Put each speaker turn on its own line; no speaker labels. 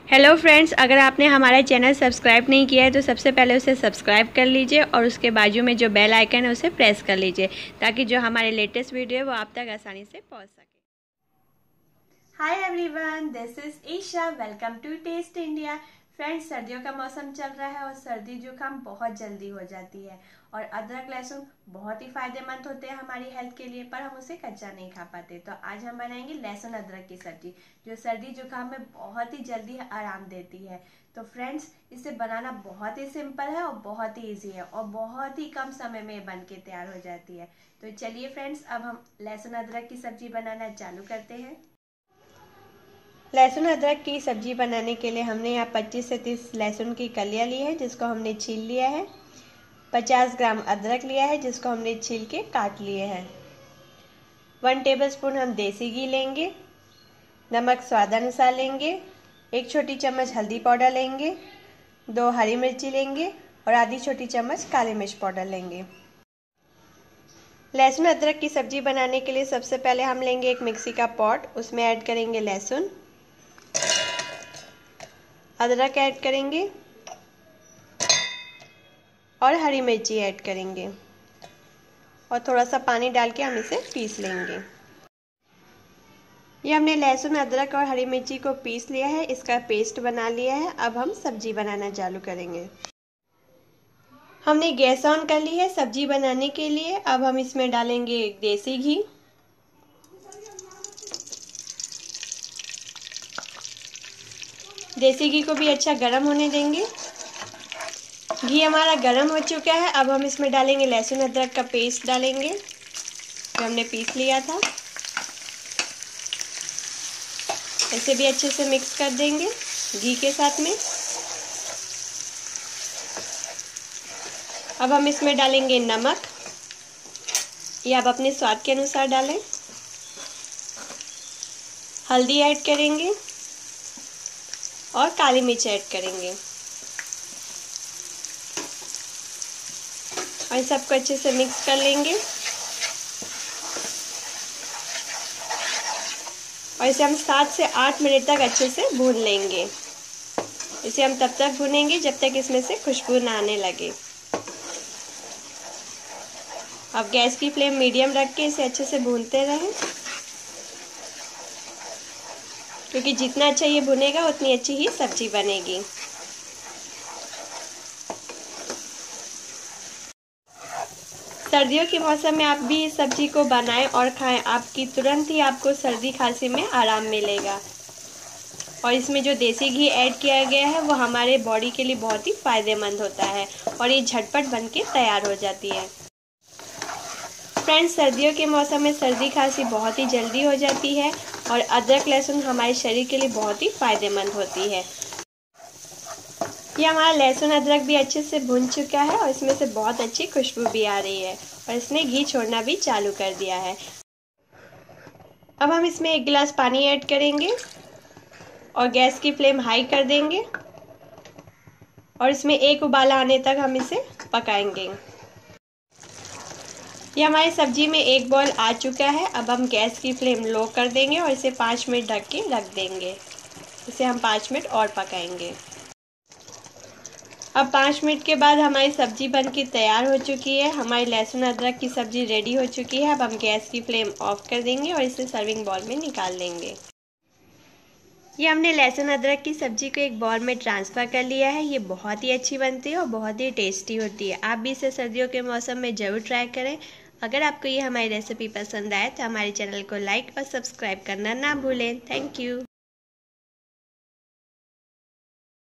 Hello friends, अगर आपने हमारा चैनल सब्सक्राइब नहीं किया है तो सबसे पहले उसे सब्सक्राइब कर लीजिए और उसके बाजू में जो बेल आइकन है उसे प्रेस कर लीजिए ताकि जो हमारे लेटेस्ट वीडियो है वो आप तक आसानी से पहुंच सके। Hi everyone, this is Isha. Welcome to test India. Friends, सर्दियों का मौसम चल रहा है और सर्दी जुकाम बहुत जल्दी हो जाती है और अदरक लहसुन बहुत ही फायदेमंद होते हैं हमारी हेल्थ के लिए, पर हम उसे कच्चा नहीं खा पाते। तो आज हम बनाएंगे लहसुन अदरक की सब्जी जो सर्दी जुकाम में बहुत ही जल्दी आराम देती है। तो फ्रेंड्स, इसे बनाना बहुत ही सिंपल है और बहुत ही ईजी है और बहुत ही कम समय में बन के तैयार हो जाती है। तो चलिए फ्रेंड्स, अब हम लहसुन अदरक की सब्जी बनाना चालू करते हैं। लहसुन अदरक की सब्जी बनाने के लिए हमने यहाँ 25 से 30 लहसुन की कलियाँ ली है जिसको हमने छील लिया है। 50 ग्राम अदरक लिया है जिसको हमने छील के काट लिए हैं। 1 टेबलस्पून हम देसी घी लेंगे। नमक स्वादानुसार लेंगे। 1 छोटी चम्मच हल्दी पाउडर लेंगे। 2 हरी मिर्ची लेंगे और आधी छोटी चम्मच काली मिर्च पाउडर लेंगे। लहसुन अदरक की सब्जी बनाने के लिए सबसे पहले हम लेंगे एक मिक्सी का पॉट, उसमें ऐड करेंगे लहसुन, अदरक ऐड करेंगे और हरी मिर्ची ऐड करेंगे और थोड़ा सा पानी डाल के हम इसे पीस लेंगे। ये हमने लहसुन, अदरक और हरी मिर्ची को पीस लिया है, इसका पेस्ट बना लिया है। अब हम सब्जी बनाना चालू करेंगे। हमने गैस ऑन कर ली है सब्जी बनाने के लिए। अब हम इसमें डालेंगे देसी घी, देसी घी को भी अच्छा गर्म होने देंगे। घी हमारा गर्म हो चुका है। अब हम इसमें डालेंगे लहसुन अदरक का पेस्ट डालेंगे जो हमने पीस लिया था। इसे भी अच्छे से मिक्स कर देंगे घी के साथ में। अब हम इसमें डालेंगे नमक, ये आप अपने स्वाद के अनुसार डालें। हल्दी ऐड करेंगे और काली मिर्च ऐड करेंगे और सबको अच्छे से मिक्स कर लेंगे और इसे हम 7 से 8 मिनट तक अच्छे से भून लेंगे। इसे हम तब तक भूनेंगे जब तक इसमें से खुशबू ना आने लगे। अब गैस की फ्लेम मीडियम रख के इसे अच्छे से भूनते रहें, क्योंकि जितना अच्छा ये भुनेगा उतनी अच्छी ही सब्जी बनेगी। सर्दियों के मौसम में आप भी इस सब्जी को बनाएं और खाएं, आपकी तुरंत ही आपको सर्दी खांसी में आराम मिलेगा। और इसमें जो देसी घी ऐड किया गया है वो हमारे बॉडी के लिए बहुत ही फायदेमंद होता है और ये झटपट बन के तैयार हो जाती है। फ्रेंड्स, सर्दियों के मौसम में सर्दी खांसी बहुत ही जल्दी हो जाती है और अदरक लहसुन हमारे शरीर के लिए बहुत ही फायदेमंद होती है। ये हमारा लहसुन अदरक भी अच्छे से भुन चुका है और इसमें से बहुत अच्छी खुशबू भी आ रही है और इसने घी छोड़ना भी चालू कर दिया है। अब हम इसमें 1 गिलास पानी ऐड करेंगे और गैस की फ्लेम हाई कर देंगे और इसमें 1 उबाला आने तक हम इसे पकाएंगे। ये हमारी सब्जी में 1 बॉयल आ चुका है। अब हम गैस की फ्लेम लो कर देंगे और इसे 5 मिनट ढक के रख देंगे। इसे हम 5 मिनट और पकाएंगे। अब 5 मिनट के बाद हमारी सब्जी बनके तैयार हो चुकी है। हमारी लहसुन अदरक की सब्जी रेडी हो चुकी है। अब हम गैस की फ्लेम ऑफ कर देंगे और इसे सर्विंग बाउल में निकाल लेंगे। ये हमने लहसुन अदरक की सब्जी को एक बाउल में ट्रांसफ़र कर लिया है। ये बहुत ही अच्छी बनती है और बहुत ही टेस्टी होती है। आप भी इसे सर्दियों के मौसम में ज़रूर ट्राई करें। अगर आपको ये हमारी रेसिपी पसंद आए तो हमारे चैनल को लाइक और सब्सक्राइब करना ना भूलें। Thank you.